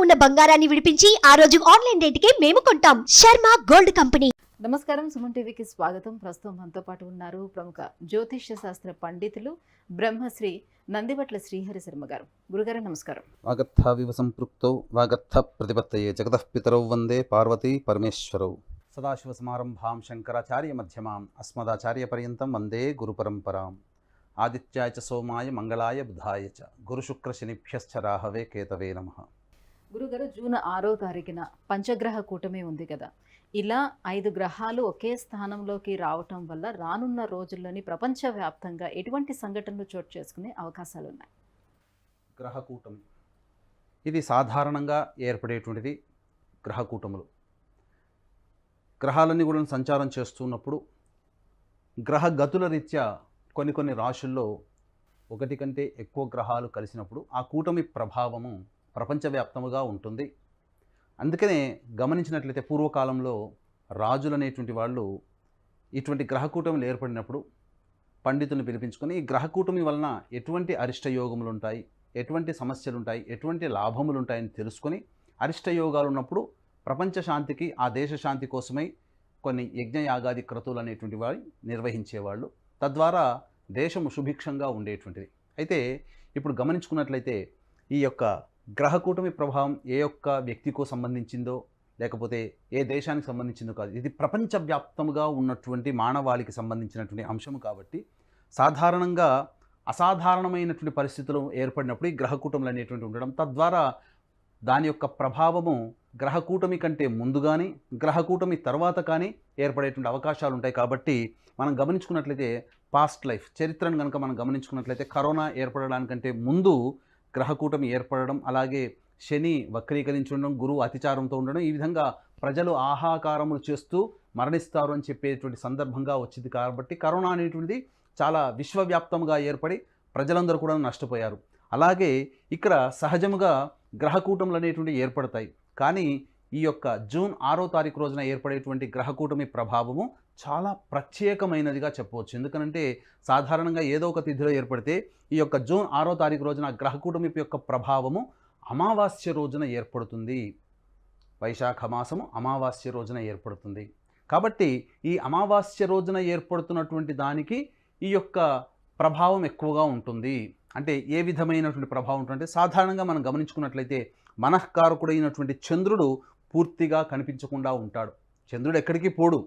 ఉన్న బంగారాన్ని విడిపించి ఆ రోజు ఆన్లైన్ రేటుకే మేము కొంటాం. Sharma gold company. నమస్కారం, సుమన్ టీవీకి స్వాగతం. ప్రస్తుతం మనతో పాటు ఉన్నారు ప్రముఖ జ్యోతిష్య శాస్త్ర పండితులు బ్రహ్మశ్రీ నందివట్ల శ్రీహరి శర్మ గారు. గురుగారు నమస్కారం. వాగర్థావివ సంపృక్తౌ వాగర్థ ప్రతిపత్తయే జగతః పితరౌ వందే పార్వతీ పరమేశ్వరౌ. సదాశివసమారంభాం శంకరాచార్య మధ్యమాం అస్మదాచార్య పర్యంతం వందే గురుపరంపరాం. ఆదిత్యాయ చ సోమాయ మంగళాయ బుధాయ చ గురుశుక్ర శనిభ్యశ్చ రాహవే కేతవే నమః. గురుగారు, జూన్ 6వ తారీఖున పంచగ్రహ కూటమి ఉంది కదా, ఇలా 5 గ్రహాలు ఒకే స్థానంలోకి రావటం వల్ల రానున్న రోజుల్లోని ప్రపంచవ్యాప్తంగా ఎటువంటి సంఘటనలు చోటు చేసుకునే అవకాశాలు ఉన్నాయి? గ్రహకూటమి ఇది సాధారణంగా ఏర్పడేటువంటిది. గ్రహకూటములు గ్రహాలన్నీ కూడా సంచారం చేస్తున్నప్పుడు గ్రహ గతుల రీత్యా కొన్ని రాశుల్లో ఒకటి కంటే ఎక్కువ గ్రహాలు కలిసినప్పుడు ఆ కూటమి ప్రభావము ప్రపంచవ్యాప్తముగా ఉంటుంది. అందుకనే గమనించినట్లయితే పూర్వకాలంలో రాజులు అనేటువంటి వాళ్ళు ఇటువంటి గ్రహకూటములు ఏర్పడినప్పుడు పండితులను పిలిపించుకొని ఈ గ్రహకూటమి వలన ఎటువంటి అరిష్టయోగములు ఉంటాయి, ఎటువంటి సమస్యలు ఉంటాయి, ఎటువంటి లాభములు ఉంటాయని తెలుసుకొని అరిష్టయోగాలు ఉన్నప్పుడు ప్రపంచ శాంతికి, ఆ దేశ శాంతి కోసమై కొన్ని యజ్ఞయాగాది క్రతువులు అనేటువంటి వారు నిర్వహించేవాళ్ళు. తద్వారా దేశము సుభిక్షంగా ఉండేటువంటిది. అయితే ఇప్పుడు గమనించుకున్నట్లయితే ఈ యొక్క గ్రహకూటమి ప్రభావం ఏ ఒక్క వ్యక్తికో సంబంధించిందో లేకపోతే ఏ దేశానికి సంబంధించిందో కాదు, ఇది ప్రపంచవ్యాప్తముగా ఉన్నటువంటి మానవాళికి సంబంధించినటువంటి అంశము. కాబట్టి సాధారణంగా అసాధారణమైనటువంటి పరిస్థితులు ఏర్పడినప్పుడు ఈ గ్రహకూటములు అనేటువంటి ఉండడం, తద్వారా దాని యొక్క ప్రభావము గ్రహకూటమి కంటే ముందు కానీ గ్రహకూటమి తర్వాత కానీ ఏర్పడేటువంటి అవకాశాలు ఉంటాయి. కాబట్టి మనం గమనించుకున్నట్లయితే పాస్ట్ లైఫ్ చరిత్రను కనుక మనం గమనించుకున్నట్లయితే కరోనా ఏర్పడడానికంటే ముందు గ్రహకూటమి ఏర్పడడం, అలాగే శని వక్రీకరించి ఉండడం, గురువు అతిచారంతో ఉండడం, ఈ విధంగా ప్రజలు ఆహాకారములు చేస్తూ మరణిస్తారు అని చెప్పేటువంటి సందర్భంగా వచ్చింది. కాబట్టి కరోనా అనేటువంటిది చాలా విశ్వవ్యాప్తంగా ఏర్పడి ప్రజలందరూ కూడా నష్టపోయారు. అలాగే ఇక్కడ సహజముగా గ్రహకూటములు అనేటువంటివి ఏర్పడతాయి. కానీ ఈ యొక్క జూన్ 6వ తారీఖు రోజున ఏర్పడేటువంటి గ్రహకూటమి ప్రభావము చాలా ప్రత్యేకమైనదిగా చెప్పవచ్చు. ఎందుకనంటే సాధారణంగా ఏదో ఒక తిథిలో ఏర్పడితే ఈ యొక్క జూన్ 6వ తారీఖు రోజున గ్రహకూటమి యొక్క ప్రభావము అమావాస్య రోజున ఏర్పడుతుంది. వైశాఖ మాసము అమావాస్య రోజున ఏర్పడుతుంది. కాబట్టి ఈ అమావాస్య రోజున ఏర్పడుతున్నటువంటి దానికి ఈ యొక్క ప్రభావం ఎక్కువగా ఉంటుంది. అంటే ఏ విధమైనటువంటి ప్రభావం ఉంటుందంటే సాధారణంగా మనం గమనించుకున్నట్లయితే మనఃకారకుడైనటువంటి చంద్రుడు పూర్తిగా కనిపించకుండా ఉంటాడు. చంద్రుడు ఎక్కడికి పోడు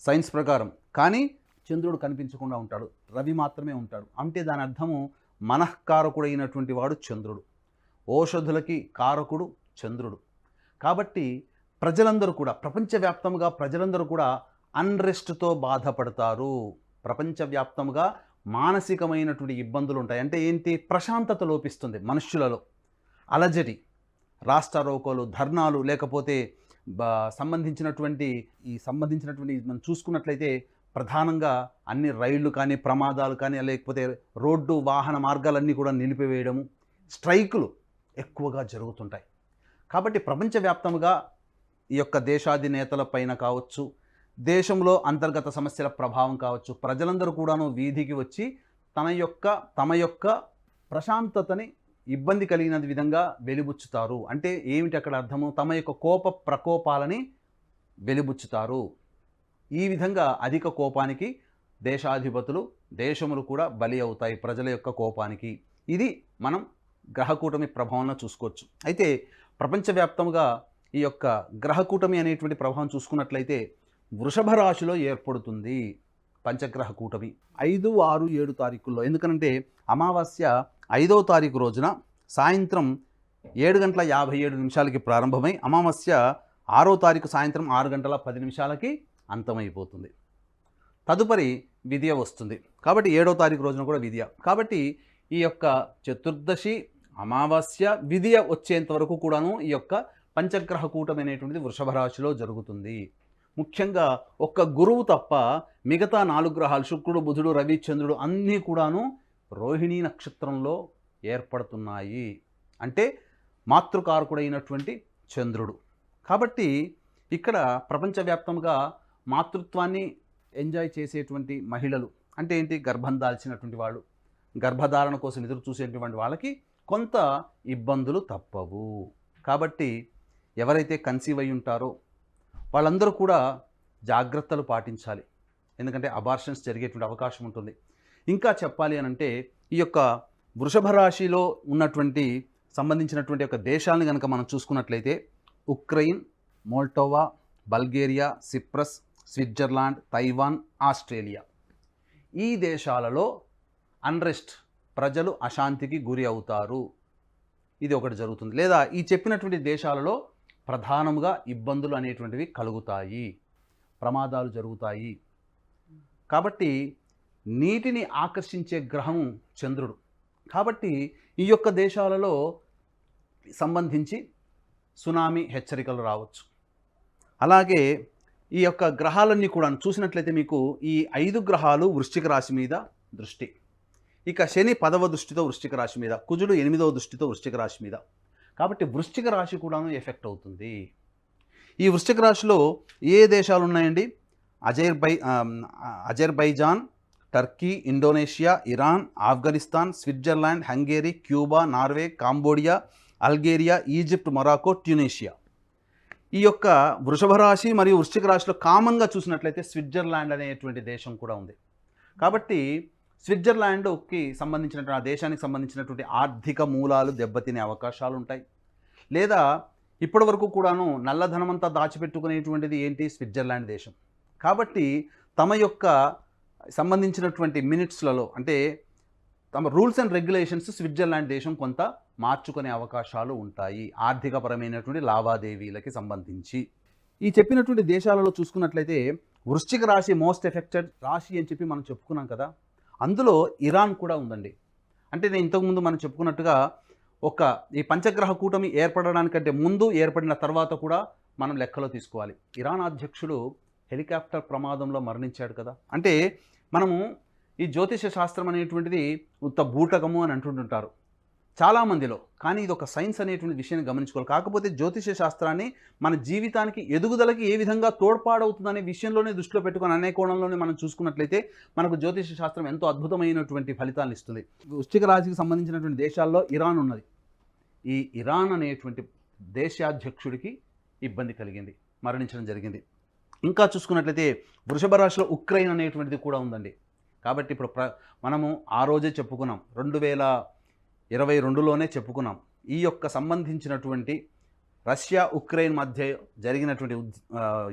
సైన్స్ ప్రకారం, కానీ చంద్రుడు కనిపించకుండా ఉంటాడు, రవి మాత్రమే ఉంటాడు. అంటే దాని అర్థము మనఃకారకుడైనటువంటి వాడు చంద్రుడు, ఓషధులకి కారకుడు చంద్రుడు. కాబట్టి ప్రజలందరూ కూడా ప్రపంచవ్యాప్తంగా ప్రజలందరూ కూడా అన్రెస్ట్తో బాధపడతారు. ప్రపంచవ్యాప్తంగా మానసికమైనటువంటి ఇబ్బందులు ఉంటాయి. అంటే ఏంటి? ప్రశాంతత లోపిస్తుంది మనుష్యులలో. అలజడి, రాష్ట్రారోకోలు, ధర్నాలు, లేకపోతే సంబంధించినటువంటి మనం చూసుకున్నట్లయితే ప్రధానంగా అన్ని రైళ్లు కానీ, ప్రమాదాలు కానీ, లేకపోతే రోడ్డు వాహన మార్గాలన్నీ కూడా నిలిపివేయడము, స్ట్రైకులు ఎక్కువగా జరుగుతుంటాయి. కాబట్టి ప్రపంచవ్యాప్తంగా ఈ యొక్క దేశాధినేతల పైన కావచ్చు, దేశంలో అంతర్గత సమస్యల ప్రభావం కావచ్చు, ప్రజలందరూ కూడాను వీధికి వచ్చి తమ యొక్క ప్రశాంతతని ఇబ్బంది కలిగిన విధంగా వెలిబుచ్చుతారు. అంటే ఏమిటి అక్కడ అర్థము? తమ యొక్క కోప ప్రకోపాలని వెలిబుచ్చుతారు. ఈ విధంగా అధిక కోపానికి దేశాధిపతులు, దేశములు కూడా బలి అవుతాయి ప్రజల యొక్క కోపానికి. ఇది మనం గ్రహకూటమి ప్రభావంలో చూసుకోవచ్చు. అయితే ప్రపంచవ్యాప్తంగా ఈ యొక్క గ్రహకూటమి అనేటువంటి ప్రభావం చూసుకున్నట్లయితే వృషభ రాశిలో ఏర్పడుతుంది పంచగ్రహ కూటమి 5, 6, 7 తారీఖుల్లో. ఎందుకనంటే అమావాస్య 5వ తారీఖు రోజున సాయంత్రం 7:57 ప్రారంభమై అమావాస్య 6వ తారీఖు సాయంత్రం 6:10 అంతమైపోతుంది. తదుపరి విద్య వస్తుంది. కాబట్టి 7వ తారీఖు రోజున కూడా విద్య. కాబట్టి ఈ యొక్క చతుర్దశి, అమావాస్య, విద్య వచ్చేంత వరకు కూడాను ఈ యొక్క పంచగ్రహ కూటమి అనేటువంటిది వృషభ రాశిలో జరుగుతుంది. ముఖ్యంగా ఒక్క గురువు తప్ప మిగతా 4 గ్రహాలు శుక్రుడు, బుధుడు, రవి, చంద్రుడు అన్నీ కూడాను రోహిణీ నక్షత్రంలో ఏర్పడుతున్నాయి. అంటే మాతృకారకుడైనటువంటి చంద్రుడు. కాబట్టి ఇక్కడ ప్రపంచవ్యాప్తంగా మాతృత్వాన్ని ఎంజాయ్ చేసేటువంటి మహిళలు, అంటే ఏంటి? గర్భం దాల్చినటువంటి వాళ్ళు, గర్భధారణ కోసం ఎదురు చూసేటువంటి వాళ్ళకి కొంత ఇబ్బందులు తప్పవు. కాబట్టి ఎవరైతే కన్సీవ్ అయి ఉంటారో వాళ్ళందరూ కూడా జాగ్రత్తలు పాటించాలి. ఎందుకంటే అబార్షన్స్ జరిగేటువంటి అవకాశం ఉంటుంది. ఇంకా చెప్పాలి అని అంటే ఈ యొక్క వృషభ రాశిలో ఉన్నటువంటి సంబంధించినటువంటి యొక్క దేశాలను కనుక మనం చూసుకున్నట్లయితే Ukraine, Moldova, Bulgaria, Cyprus, Switzerland, Taiwan, Australia. ఈ దేశాలలో అన్రెస్ట్, ప్రజలు అశాంతికి గురి అవుతారు. ఇది ఒకటి జరుగుతుంది. లేదా ఈ చెప్పినటువంటి దేశాలలో ప్రధానముగా ఇబ్బందులు అనేటువంటివి కలుగుతాయి, ప్రమాదాలు జరుగుతాయి. కాబట్టి నీటిని ఆకర్షించే గ్రహం చంద్రుడు. కాబట్టి ఈ యొక్క దేశాలలో సంబంధించి సునామీ హెచ్చరికలు రావచ్చు. అలాగే ఈ యొక్క గ్రహాలన్నీ కూడా చూసినట్లయితే మీకు ఈ 5 గ్రహాలు వృశ్చిక రాశి మీద దృష్టి. ఇక శని 10వ దృష్టితో వృశ్చిక రాశి మీద, కుజుడు 8వ దృష్టితో వృశ్చిక రాశి మీద. కాబట్టి వృశ్చిక రాశి కూడాను ఎఫెక్ట్ అవుతుంది. ఈ వృశ్చిక రాశిలో ఏ దేశాలు ఉన్నాయండి? Azerbaijan, Turkey, Indonesia, Iran, Afghanistan, Switzerland, Hungary, Cuba, Norway, Cambodia, Algeria, Egypt, Morocco, Tunisia. ఈ యొక్క వృషభ రాశి మరియు వృశ్చిక రాశిలో కామన్గా చూసినట్లయితే స్విట్జర్లాండ్ అనేటువంటి దేశం కూడా ఉంది. కాబట్టి స్విట్జర్లాండ్కి సంబంధించినటువంటి ఆ దేశానికి సంబంధించినటువంటి ఆర్థిక మూలాలు దెబ్బతినే అవకాశాలు ఉంటాయి. లేదా ఇప్పటి వరకు కూడాను నల్లధనమంతా దాచిపెట్టుకునేటువంటిది ఏంటి? స్విట్జర్లాండ్ దేశం. కాబట్టి తమ యొక్క సంబంధించినటువంటి మినిట్స్లలో అంటే తమ రూల్స్ అండ్ రెగ్యులేషన్స్ స్విట్జర్లాండ్ దేశం కొంత మార్చుకునే అవకాశాలు ఉంటాయి ఆర్థికపరమైనటువంటి లావాదేవీలకి సంబంధించి. ఈ చెప్పినటువంటి దేశాలలో చూసుకున్నట్లయితే వృశ్చిక రాశి మోస్ట్ ఎఫెక్టెడ్ రాశి అని చెప్పి మనం చెప్పుకున్నాం కదా, అందులో ఇరాన్ కూడా ఉందండి. అంటే నేను ఇంతకుముందు మనం చెప్పుకున్నట్టుగా ఈ పంచగ్రహ కూటమి ఏర్పడడానికంటే ముందు, ఏర్పడిన తర్వాత కూడా మనం లెక్కలో తీసుకోవాలి. ఇరాన్ అధ్యక్షుడు హెలికాప్టర్ ప్రమాదంలో మరణించాడు కదా. అంటే మనము ఈ జ్యోతిష శాస్త్రం అనేటువంటిది ఉత్త బూటకము అని అంటుంటారు చాలామందిలో, కానీ ఇది ఒక సైన్స్ అనేటువంటి విషయాన్ని గమనించుకోవాలి. కాకపోతే జ్యోతిష శాస్త్రాన్ని మన జీవితానికి ఎదుగుదలకి ఏ విధంగా తోడ్పాడవుతుందనే విషయంలోనే దృష్టిలో పెట్టుకొని అనే కోణంలోనే మనం చూసుకున్నట్లయితే మనకు జ్యోతిష శాస్త్రం ఎంతో అద్భుతమైనటువంటి ఫలితాలను ఇస్తుంది. వృశ్చిక రాశికి సంబంధించినటువంటి దేశాల్లో ఇరాన్ ఉన్నది. ఈ ఇరాన్ అనేటువంటి దేశాధ్యక్షుడికి ఇబ్బంది కలిగింది, మరణించడం జరిగింది. ఇంకా చూసుకున్నట్లయితే వృషభ రాశిలో ఉక్రెయిన్ అనేటువంటిది కూడా ఉందండి. కాబట్టి ఇప్పుడు మనము ఆ రోజే చెప్పుకున్నాం, 2022లోనే చెప్పుకున్నాం, ఈ యొక్క సంబంధించినటువంటి రష్యా ఉక్రెయిన్ మధ్య జరిగినటువంటి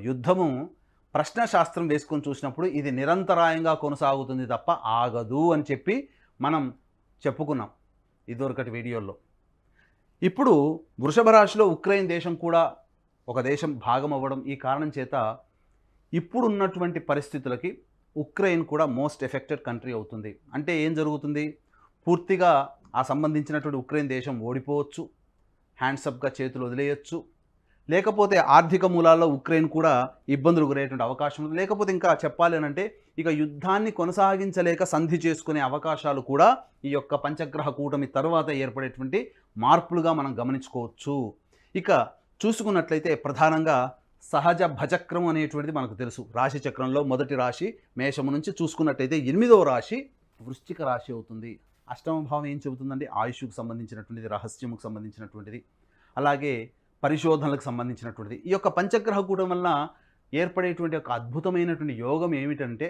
యుద్ధము ప్రశ్నశాస్త్రం వేసుకొని చూసినప్పుడు ఇది నిరంతరాయంగా కొనసాగుతుంది తప్ప ఆగదు అని చెప్పి మనం చెప్పుకున్నాం ఇదివరకటి వీడియోల్లో. ఇప్పుడు వృషభ రాశిలో ఉక్రెయిన్ దేశం కూడా ఒక దేశం భాగం అవ్వడం, ఈ కారణం చేత ఇప్పుడున్నటువంటి పరిస్థితులకి ఉక్రెయిన్ కూడా మోస్ట్ ఎఫెక్టెడ్ కంట్రీ అవుతుంది. అంటే ఏం జరుగుతుంది? పూర్తిగా ఆ సంబంధించినటువంటి ఉక్రెయిన్ దేశం ఓడిపోవచ్చు, హ్యాండ్సప్గా చేతులు వదిలేయచ్చు, లేకపోతే ఆర్థిక మూలాల్లో ఉక్రెయిన్ కూడా ఇబ్బందులు గురయ్యేటువంటి అవకాశం ఉంది. లేకపోతే ఇంకా చెప్పాలి అని అంటే ఇక యుద్ధాన్ని కొనసాగించలేక సంధి చేసుకునే అవకాశాలు కూడా ఈ యొక్క పంచగ్రహ కూటమి తర్వాత ఏర్పడేటువంటి మార్పులుగా మనం గమనించుకోవచ్చు. ఇక చూసుకున్నట్లయితే ప్రధానంగా సహజ భజక్రమం అనేటువంటిది మనకు తెలుసు. రాశి చక్రంలో మొదటి రాశి మేషము నుంచి చూసుకున్నట్లయితే 8వ రాశి వృశ్చిక రాశి అవుతుంది. అష్టమ భావం ఏం చెబుతుందండి? ఆయుష్కు సంబంధించినటువంటిది, రహస్యముకు సంబంధించినటువంటిది, అలాగే పరిశోధనలకు సంబంధించినటువంటిది. ఈ యొక్క పంచగ్రహ కూటం వలన ఏర్పడేటువంటి ఒక అద్భుతమైనటువంటి యోగం ఏమిటంటే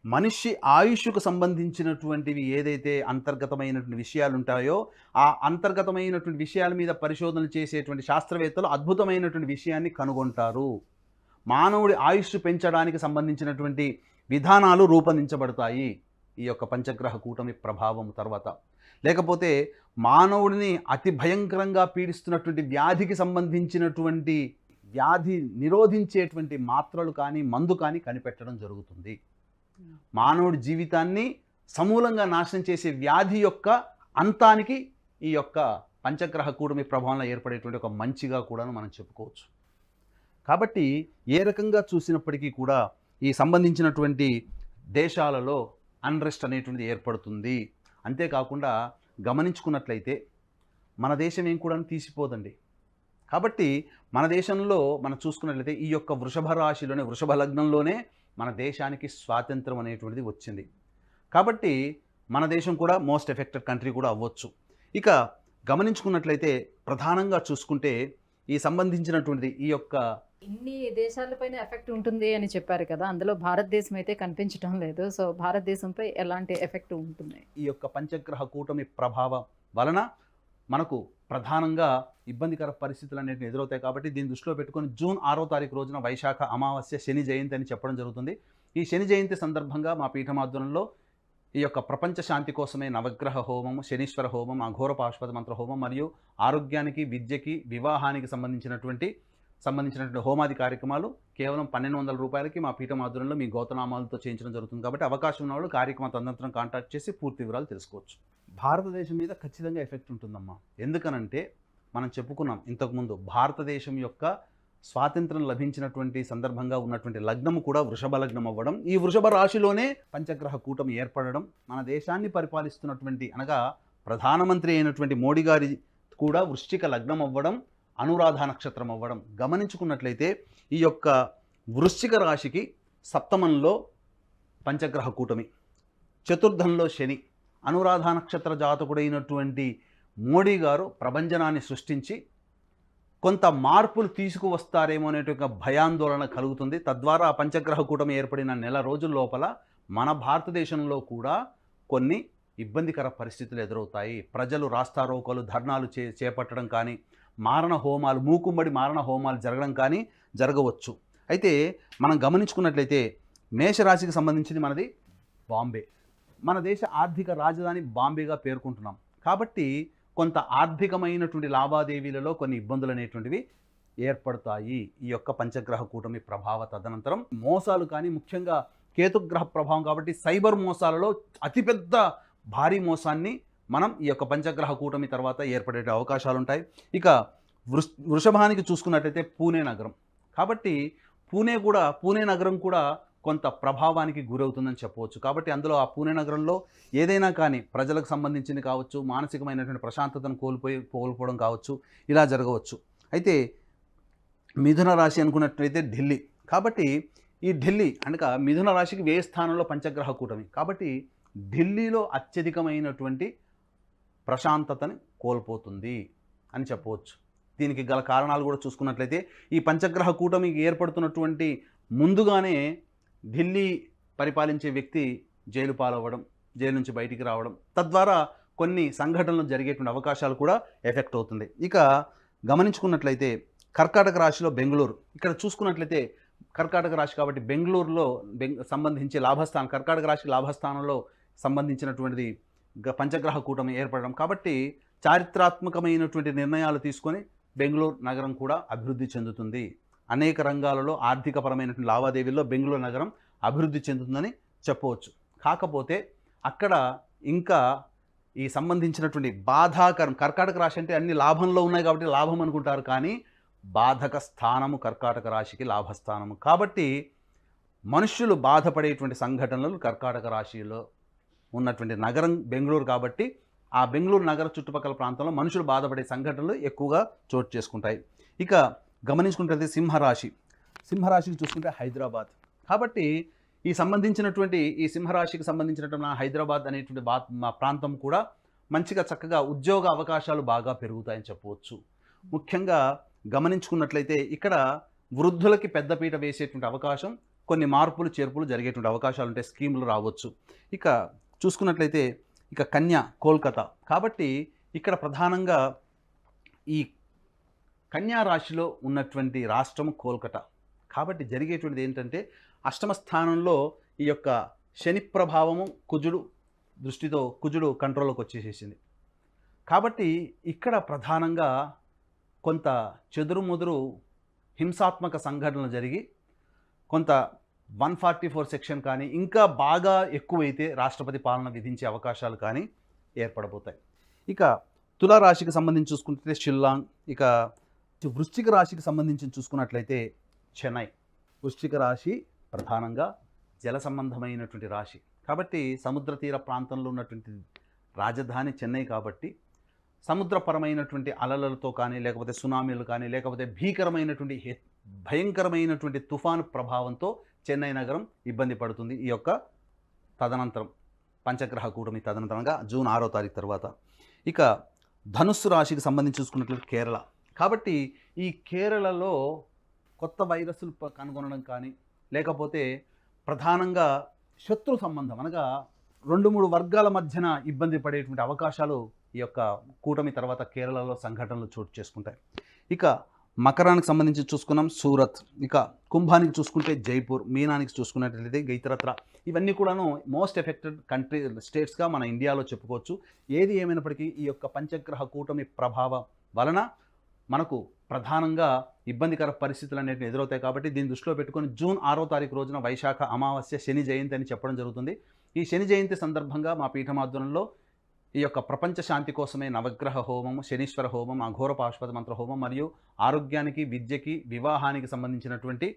మనిషి ఆయుష్కు సంబంధించినటువంటివి ఏదైతే అంతర్గతమైనటువంటి విషయాలు ఉంటాయో ఆ అంతర్గతమైనటువంటి విషయాల మీద పరిశోధన చేసేటువంటి శాస్త్రవేత్తలు అద్భుతమైనటువంటి విషయాన్ని కనుగొంటారు. మానవుడి ఆయుష్ పెంచడానికి సంబంధించినటువంటి విధానాలు రూపొందించబడతాయి ఈ యొక్క పంచగ్రహ కూటమి ప్రభావం తర్వాత. లేకపోతే మానవుడిని అతి భయంకరంగా పీడిస్తున్నటువంటి వ్యాధికి సంబంధించినటువంటి వ్యాధి నిరోధించేటువంటి మాత్రలు కానీ మందు కానీ కనిపెట్టడం జరుగుతుంది. మానవుడి జీవితాన్ని సమూలంగా నాశనం చేసే వ్యాధి యొక్క అంతానికి ఈ యొక్క పంచగ్రహ కూటమి ప్రభావంలో ఏర్పడేటువంటి ఒక మంచిగా కూడా మనం చెప్పుకోవచ్చు. కాబట్టి ఏ రకంగా చూసినప్పటికీ కూడా ఈ సంబంధించినటువంటి దేశాలలో అన్రెస్ట్ అనేటువంటిది ఏర్పడుతుంది. అంతేకాకుండా గమనించుకున్నట్లయితే మన దేశం ఏం కూడా తీసిపోదండి. కాబట్టి మన దేశంలో మనం చూసుకున్నట్లయితే ఈ యొక్క వృషభ రాశిలోనే, వృషభ లగ్నంలోనే మన దేశానికి స్వాతంత్రం అనేటువంటిది వచ్చింది. కాబట్టి మన దేశం కూడా మోస్ట్ ఎఫెక్టెడ్ కంట్రీ కూడా అవ్వచ్చు. ఇక గమనించుకున్నట్లయితే ప్రధానంగా చూసుకుంటే ఈ సంబంధించినటువంటి ఈ యొక్క ఇన్ని దేశాలపైన ఎఫెక్ట్ ఉంటుంది అని చెప్పారు కదా, అందులో భారతదేశం అయితే కనిపించడం లేదు. సో భారతదేశంపై ఎలాంటి ఎఫెక్ట్ ఉంటుంది? ఈ యొక్క పంచగ్రహ కూటమి ప్రభావం వలన మనకు ప్రధానంగా ఇబ్బందికర పరిస్థితులు అనేవి ఎదురవుతాయి. కాబట్టి దీన్ని దృష్టిలో పెట్టుకొని జూన్ 6వ తారీఖు రోజున వైశాఖ అమావాస్య శని జయంతి అని చెప్పడం జరుగుతుంది. ఈ శని జయంతి సందర్భంగా మా పీఠమాధ్వర్యంలో ఈ యొక్క ప్రపంచ శాంతి కోసమే నవగ్రహ హోమం, శనీశ్వర హోమం, అఘోర పాశుపత మంత్ర హోమం మరియు ఆరోగ్యానికి, విద్యకి, వివాహానికి సంబంధించినటువంటి హోమాది కార్యక్రమాలు కేవలం 1200 రూపాయలకి మా పీఠమాధ్వర్యంలో మీ గోతనామాలతో చేయించడం జరుగుతుంది. కాబట్టి అవకాశం ఉన్న వాళ్ళు కార్యక్రమ తదనంతరం కాంటాక్ట్ చేసి పూర్తి వివరాలు తెలుసుకోవచ్చు. భారతదేశం మీద ఖచ్చితంగా ఎఫెక్ట్ ఉంటుందమ్మా. ఎందుకనంటే మనం చెప్పుకున్నాం ఇంతకుముందు, భారతదేశం యొక్క స్వాతంత్రం లభించినటువంటి సందర్భంగా ఉన్నటువంటి లగ్నము కూడా వృషభ లగ్నం అవ్వడం, ఈ వృషభ రాశిలోనే పంచగ్రహ కూటమి ఏర్పడడం, మన దేశాన్ని పరిపాలిస్తున్నటువంటి అనగా ప్రధానమంత్రి అయినటువంటి మోడీ గారి కూడా వృశ్చిక లగ్నం అవ్వడం, అనురాధ నక్షత్రం అవ్వడం గమనించుకున్నట్లయితే ఈ యొక్క వృశ్చిక రాశికి సప్తమంలో పంచగ్రహ కూటమి, చతుర్థంలో శని, అనురాధ నక్షత్ర జాతకుడైనటువంటి మోడీ గారు ప్రభంజనాన్ని సృష్టించి కొంత మార్పులు తీసుకువస్తారేమో అనేటువంటి భయాందోళన కలుగుతుంది. తద్వారా పంచగ్రహ కూటమి ఏర్పడిన నెల రోజుల లోపల మన భారతదేశంలో కూడా కొన్ని ఇబ్బందికర పరిస్థితులు ఎదురవుతాయి. ప్రజలు రాస్తారోకోలు, ధర్నాలు చేపట్టడం కానీ, మారణ హోమాలు, మూకుమ్మడి మారణ హోమాలు జరగడం కానీ జరగవచ్చు. అయితే మనం గమనించుకున్నట్లయితే మేషరాశికి సంబంధించింది మనది బాంబే. మన దేశ ఆర్థిక రాజధాని బాంబేగా పేర్కొంటున్నాం. కాబట్టి కొంత ఆర్థికమైనటువంటి లావాదేవీలలో కొన్ని ఇబ్బందులు అనేటువంటివి ఏర్పడతాయి ఈ యొక్క పంచగ్రహ కూటమి ప్రభావ తదనంతరం. మోసాలు కానీ, ముఖ్యంగా కేతుగ్రహ ప్రభావం కాబట్టి సైబర్ మోసాలలో అతిపెద్ద భారీ మోసాన్ని మనం ఈ యొక్క పంచగ్రహ కూటమి తర్వాత ఏర్పడే అవకాశాలు ఉంటాయి. ఇక వృషభానికి చూసుకున్నట్లయితే పూణే నగరం. కాబట్టి పూణే నగరం కూడా కొంత ప్రభావానికి గురవుతుందని చెప్పవచ్చు. కాబట్టి అందులో ఆ పూణే నగరంలో ఏదైనా కానీ ప్రజలకు సంబంధించింది కావచ్చు, మానసికమైనటువంటి ప్రశాంతతను కోల్పోవడం కావచ్చు, ఇలా జరగవచ్చు. అయితే మిథున రాశి అనుకున్నట్లయితే ఢిల్లీ. కాబట్టి ఈ ఢిల్లీ అనగా మిథున రాశికి వ్యయ స్థానంలో పంచగ్రహ కూటమి. కాబట్టి ఢిల్లీలో అత్యధికమైనటువంటి ప్రశాంతతని కోల్పోతుంది అని చెప్పవచ్చు. దీనికి గల కారణాలు కూడా చూసుకున్నట్లయితే ఈ పంచగ్రహ కూటమికి ఏర్పడుతున్నటువంటి ముందుగానే ఢిల్లీ పరిపాలించే వ్యక్తి జైలు పాలవ్వడం, జైలు నుంచి బయటికి రావడం, తద్వారా కొన్ని సంఘటనలు జరిగేటువంటి అవకాశాలు కూడా ఎఫెక్ట్ అవుతుంది. ఇక గమనించుకున్నట్లయితే కర్కాటక రాశిలో బెంగళూరు. ఇక్కడ చూసుకున్నట్లయితే కర్కాటక రాశి కాబట్టి బెంగళూరులో సంబంధించి లాభస్థానం, కర్కాటక రాశికి లాభస్థానంలో సంబంధించినటువంటిది పంచగ్రహ కూటమి ఏర్పడడం. కాబట్టి చారిత్రాత్మకమైనటువంటి నిర్ణయాలు తీసుకొని బెంగళూరు నగరం కూడా అభివృద్ధి చెందుతుంది. అనేక రంగాలలో ఆర్థికపరమైనటువంటి లావాదేవీల్లో బెంగళూరు నగరం అభివృద్ధి చెందుతుందని చెప్పవచ్చు. కాకపోతే అక్కడ ఇంకా ఈ సంబంధించినటువంటి బాధాకరం, కర్కాటక రాశి అంటే అన్ని లాభంలో ఉన్నాయి కాబట్టి లాభం అనుకుంటారు, కానీ బాధక స్థానము కర్కాటక రాశికి లాభస్థానము. కాబట్టి మనుష్యులు బాధపడేటువంటి సంఘటనలు కర్కాటక రాశిలో ఉన్నటువంటి నగరం బెంగళూరు. కాబట్టి ఆ బెంగళూరు నగర చుట్టుపక్కల ప్రాంతంలో మనుషులు బాధపడే సంఘటనలు ఎక్కువగా చోటు చేసుకుంటాయి. ఇక గమనించుకుంటే సింహరాశికి చూసుకుంటే హైదరాబాద్. కాబట్టి ఈ సింహరాశికి సంబంధించినటువంటి హైదరాబాద్ అనేటువంటి ప్రాంతం కూడా మంచిగా చక్కగా ఉద్యోగ అవకాశాలు బాగా పెరుగుతాయని చెప్పవచ్చు. ముఖ్యంగా గమనించుకున్నట్లయితే ఇక్కడ వృద్ధులకి పెద్దపీట వేసేటువంటి అవకాశం, కొన్ని మార్పులు చేర్పులు జరిగేటువంటి అవకాశాలు ఉంటాయి, స్కీములు రావచ్చు. ఇక చూసుకున్నట్లయితే ఇక కన్యా, కోల్కతా. కాబట్టి ఇక్కడ ప్రధానంగా ఈ కన్యా రాశిలో ఉన్నటువంటి రాష్ట్రము కోల్కతా. కాబట్టి జరిగేటువంటిది ఏంటంటే అష్టమ స్థానంలో ఈ యొక్క శని ప్రభావము కుజుడు కంట్రోల్లోకి వచ్చేసేసింది. కాబట్టి ఇక్కడ ప్రధానంగా కొంత చెదురుముదురు హింసాత్మక సంఘటనలు జరిగి కొంత 144 సెక్షన్ కానీ ఇంకా బాగా ఎక్కువైతే రాష్ట్రపతి పాలన విధించే అవకాశాలు కానీ ఏర్పడబోతాయి. ఇక తులారాశికి సంబంధించి చూసుకుంటే షిల్లాంగ్. ఇక వృశ్చిక రాశికి సంబంధించి చూసుకున్నట్లయితే చెన్నై. వృశ్చిక రాశి ప్రధానంగా జల సంబంధమైనటువంటి రాశి. కాబట్టి సముద్ర తీర ప్రాంతంలో ఉన్నటువంటి రాజధాని చెన్నై. కాబట్టి సముద్రపరమైనటువంటి అలలతో కానీ, లేకపోతే సునామీలు కానీ, లేకపోతే భయంకరమైనటువంటి తుఫాను ప్రభావంతో చెన్నై నగరం ఇబ్బంది పడుతుంది ఈ యొక్క తదనంతరం, పంచగ్రహ కూటమి తదనంతరంగా జూన్ 6వ తారీఖు తర్వాత. ఇక ధనుస్సు రాశికి సంబంధించి చూసుకున్నట్లయితే కేరళ. కాబట్టి ఈ కేరళలో కొత్త వైరస్లు కనుగొనడం కానీ, లేకపోతే ప్రధానంగా శత్రు సంబంధం అనగా 2-3 వర్గాల మధ్యన ఇబ్బంది పడేటువంటి అవకాశాలు ఈ యొక్క కూటమి తర్వాత కేరళలో సంఘటనలు చోటు చేసుకుంటాయి. ఇక మకరానికి సంబంధించి చూసుకున్నాం సూరత్, ఇక కుంభానికి చూసుకుంటే జైపూర్, మీనానికి చూసుకున్నట్లయితే ఇతరత్ర ఇవన్నీ కూడాను మోస్ట్ ఎఫెక్టెడ్ స్టేట్స్గా మన ఇండియాలో చెప్పుకోవచ్చు. ఏది ఏమైనప్పటికీ ఈ యొక్క పంచగ్రహ కూటమి ప్రభావం వలన మనకు ప్రధానంగా ఇబ్బందికర పరిస్థితులు అనేవి ఎదురవుతాయి. కాబట్టి దీన్ని దృష్టిలో పెట్టుకొని జూన్ 6వ తారీఖు రోజున వైశాఖ అమావాస్య శని జయంతి అని చెప్పడం జరుగుతుంది. ఈ శని జయంతి సందర్భంగా మా పీఠమాధ్వర్యంలో ఈ యొక్క ప్రపంచ శాంతి కోసమే నవగ్రహ హోమం, శనీశ్వర హోమం, అఘోర పాశుపత మంత్ర హోమం మరియు ఆరోగ్యానికి, విద్యకి, వివాహానికి సంబంధించినటువంటి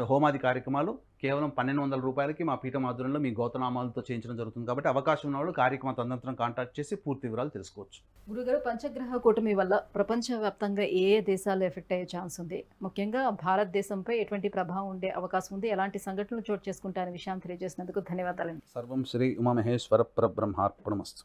హోమాది కార్యక్రమాలు కేవలం 1200 రూపాయలకి మా పీఠమాధ్వర్యంలో మీ గోతనామాలతో చేయించడం జరుగుతుంది. కాబట్టి అవకాశం ఉన్న వాళ్ళు కార్యక్రమ తదనంతరం కాంటాక్ట్ చేసి పూర్తి వివరాలు తెలుసుకోవచ్చు. గురుగారు, పంచగ్రహ కూటమి వల్ల ప్రపంచవ్యాప్తంగా ఏ ఏ దేశాలు ఎఫెక్ట్ అయ్యే ఛాన్స్ ఉంది? ముఖ్యంగా భారతదేశంపై ఎటువంటి ప్రభావం ఉండే అవకాశం ఉంది? ఎలాంటి సంఘటనలు చోటు చేసుకుంటారనే విషయాన్ని తెలియజేసినందుకు ధన్యవాదాలండి. సర్వం శ్రీ ఉమామహేశ్వర పరబ్రహ్మార్పణమస్తు.